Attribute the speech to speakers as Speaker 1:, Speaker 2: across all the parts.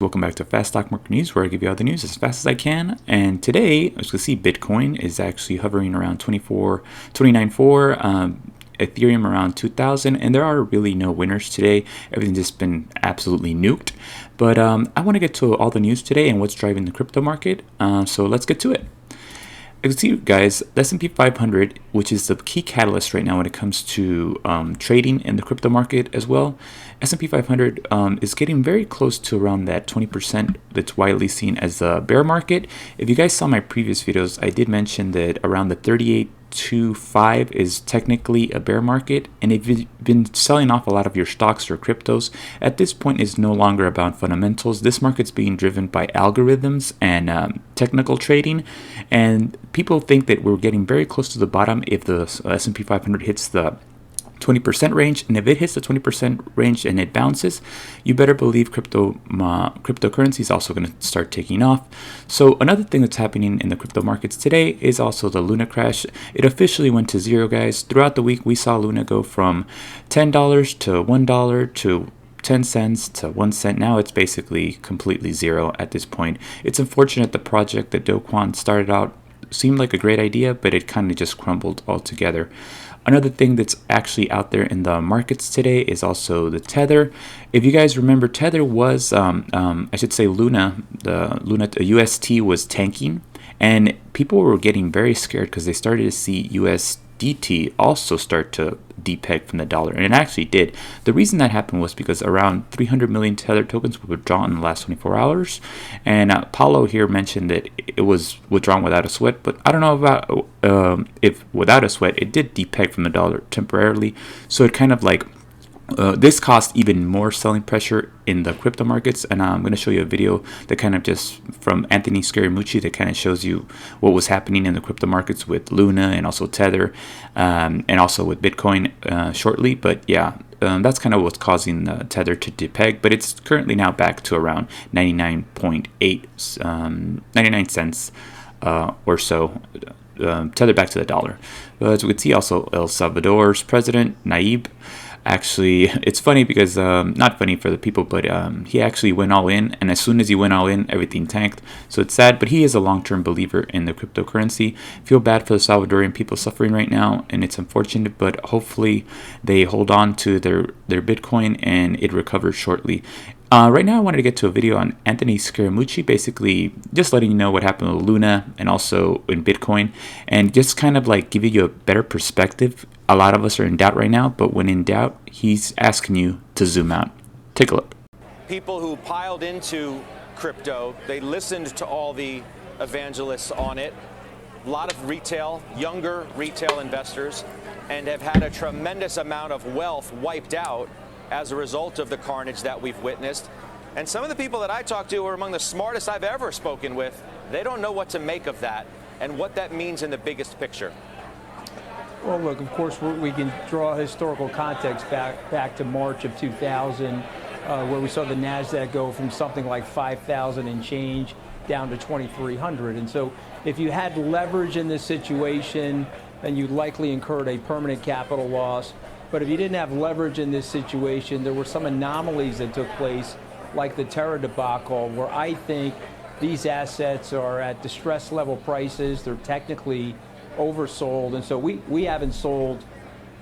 Speaker 1: Welcome back to Fast Stock Market News, where I give you all the news as fast as I can. And today, as you can see, Bitcoin is actually hovering around 29.4, Ethereum around 2,000, and there are really no winners today. Everything's just been absolutely nuked. But I want to get to all the news today and what's driving the crypto market. So let's get to it. You can see, guys, the S&P 500, which is the key catalyst right now when it comes to trading in the crypto market as well. S&P 500 is getting very close to around that 20% that's widely seen as a bear market. If you guys saw my previous videos, I did mention that around the 38.25 is technically a bear market, and if you've been selling off a lot of your stocks or cryptos, at this point is no longer about fundamentals. This market's being driven by algorithms and technical trading, and people think that we're getting very close to the bottom if the S&P 500 hits the 20% range, and if it hits the 20% range and it bounces, you better believe cryptocurrency is also going to start taking off. So another thing that's happening in the crypto markets today is also the Luna crash. It officially went to zero, guys. Throughout the week, we saw Luna go from $10 to $1 to 10 cents to 1 cent. Now it's basically completely zero at this point. It's unfortunate the project that Do Kwon started out seemed like a great idea, but it kind of just crumbled altogether. Another thing that's actually out there in the markets today is also the Tether. If you guys remember, Tether was, I should say Luna, the UST was tanking, and people were getting very scared because they started to see USDT also start to depeg from the dollar, and it actually did. The reason that happened was because around 300 million Tether tokens were withdrawn in the last 24 hours, and Paulo here mentioned that it was withdrawn without a sweat, but I don't know about if without a sweat it did depeg from the dollar temporarily, so it kind of like this caused even more selling pressure in the crypto markets, and I'm going to show you a video that kind of just from Anthony Scaramucci that kind of shows you what was happening in the crypto markets with Luna and also Tether, and also with Bitcoin shortly. But yeah, that's kind of what's causing the Tether to depeg, but it's currently now back to around 99 cents or so. Tether back to the dollar. As we can see, also El Salvador's president Nayib. Actually, it's funny because not funny for the people, but he actually went all in, and as soon as he went all in, everything tanked. So it's sad, but he is a long-term believer in the cryptocurrency. Feel bad for the Salvadorian people suffering right now, and it's unfortunate, but hopefully they hold on to their Bitcoin and it recovers shortly. Right now I wanted to get to a video on Anthony Scaramucci, basically just letting you know what happened with Luna and also in Bitcoin, and just kind of like giving you a better perspective. A lot of us are in doubt right now, but when in doubt, he's asking you to zoom out. Take a look.
Speaker 2: People who piled into crypto, they listened to all the evangelists on it, a lot of retail, younger retail investors, and have had a tremendous amount of wealth wiped out as a result of the carnage that we've witnessed. And some of the people that I talked to are among the smartest I've ever spoken with. They don't know what to make of that and what that means in the biggest picture.
Speaker 3: Well, look, of course, we can draw historical context back to March of 2000, where we saw the NASDAQ go from something like 5,000 and change down to 2,300. And so if you had leverage in this situation, then you likely incurred a permanent capital loss. But if you didn't have leverage in this situation, there were some anomalies that took place, like the Terra debacle, where I think these assets are at distress level prices. They're technically oversold, and so we haven't sold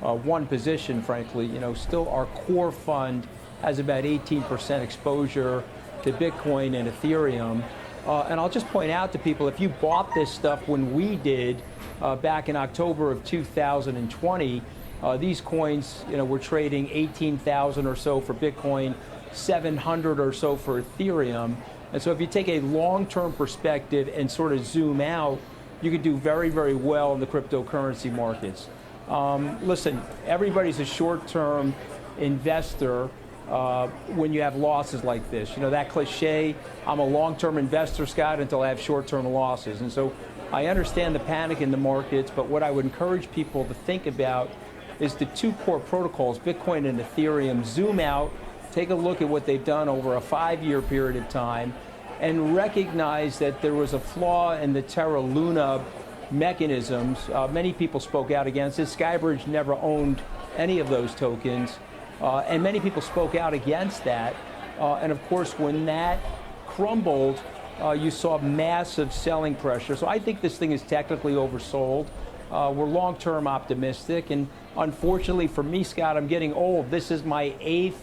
Speaker 3: one position, frankly. You know, still our core fund has about 18% exposure to Bitcoin and Ethereum. And I'll just point out to people, if you bought this stuff when we did back in October of 2020, these coins, you know, were trading 18,000 or so for Bitcoin, 700 or so for Ethereum. And so if you take a long-term perspective and sort of zoom out, you could do very, very well in the cryptocurrency markets. Listen, everybody's a short-term investor when you have losses like this. You know, that cliche, I'm a long-term investor, Scott, until I have short-term losses. And so I understand the panic in the markets, but what I would encourage people to think about is the two core protocols, Bitcoin and Ethereum. Zoom out, take a look at what they've done over a 5-year period of time, and recognize that there was a flaw in the Terra Luna mechanisms. Many people spoke out against it. Skybridge never owned any of those tokens, and many people spoke out against that. And of course, when that crumbled, you saw massive selling pressure. So I think this thing is technically oversold. We're long-term optimistic, and unfortunately for me, Scott, I'm getting old. This is my 8th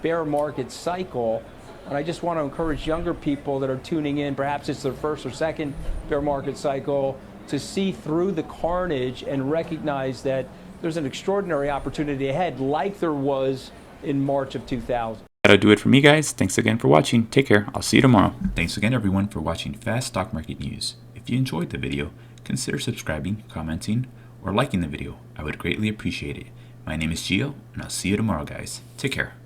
Speaker 3: bear market cycle, and I just want to encourage younger people that are tuning in, perhaps it's their first or second bear market cycle, to see through the carnage and recognize that there's an extraordinary opportunity ahead, like there was in March of 2000.
Speaker 1: That'll do it for me, guys. Thanks again for watching. Take care. I'll see you tomorrow. Thanks again, everyone, for watching Fast Stock Market News. If you enjoyed the video, consider subscribing, commenting, or liking the video. I would greatly appreciate it. My name is Gio, and I'll see you tomorrow, guys. Take care.